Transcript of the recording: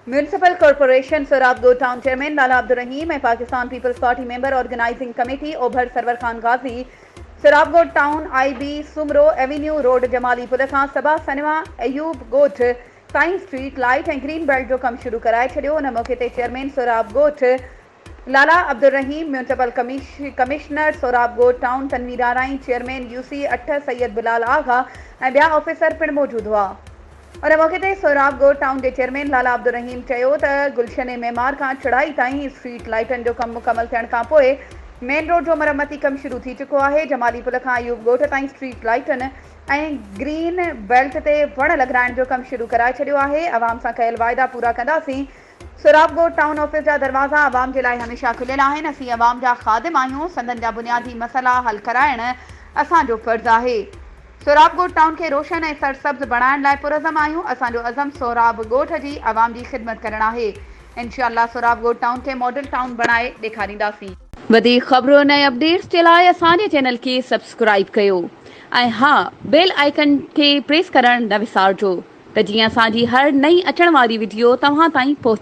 Municipal corporation Sohrabgoth town chairman Lala Abdul Rahim ऐं Pakistan peoples party member organizing committee ओभर Sarwar Khan Ghazi Sohrabgoth town IB Soomro avenue road Jamali पुल खां सबा सनवा अयूब गोठ ताईं स्ट्रीट लाइट ऐं ग्रीन बेल्ट जो कम शुरू कराए छॾियो। उन मौके ते chairman Sohrabgoth Lala Abdul Rahim, municipal commissioner Sohrabgoth town Tanveer Arain, chairman UC 8 Syed Bilal Agha ऐं ॿिया ऑफिसर पिण मौजूद हुआ। उन मौके ते सोराबगोट टाउन के चेयरमैन लाला अब्दुल रहीम चयो त गुलशन मेमार खां चढ़ाई ताईं स्ट्रीट लाइटन जो कम मुकम्मल थियण खां पोइ मेन रोड जो मरम्मती कम शुरू थी चुको है। जमाली पुल खां अयूब गोठ ताईं स्ट्रीट लाइटन ऐं ग्रीन बेल्ट ते वण लॻाइण जो कम शुरू कराए छॾियो आहे। अवाम सां कयल वाइदा पूरा कंदासीं। सोराबगोट टाउन ऑफिस जा दरवाज़ा अवाम जे लाइ हमेशा खुलियल आहिनि। असीं अवाम जा ख़ादिम आहियूं। संदन जा बुनियादी मसइला हल कराइण असांजो फ़र्ज़ु आहे। सोराबगोट टाउन के रोशन ऐं सरसब्ज़ बणाइण लाइ पुरज़म आहियूं। असांजो अज़म सोराबगोठ जी अवाम जी ख़िदमत करणु आहे। इंशाअल्लाह सोराबगोट टाउन के मॉडल टाउन बणाए ॾेखारींदासीं। वधीक ख़बरुनि ऐं अपडेट्स जे लाइ असांजे चैनल खे सब्सक्राइब कयो ऐं हा, बेल आइकन खे प्रेस करणु न विसारिजो त जीअं असांजी हर नई अचण वारी वीडियो तव्हां ताईं पहुची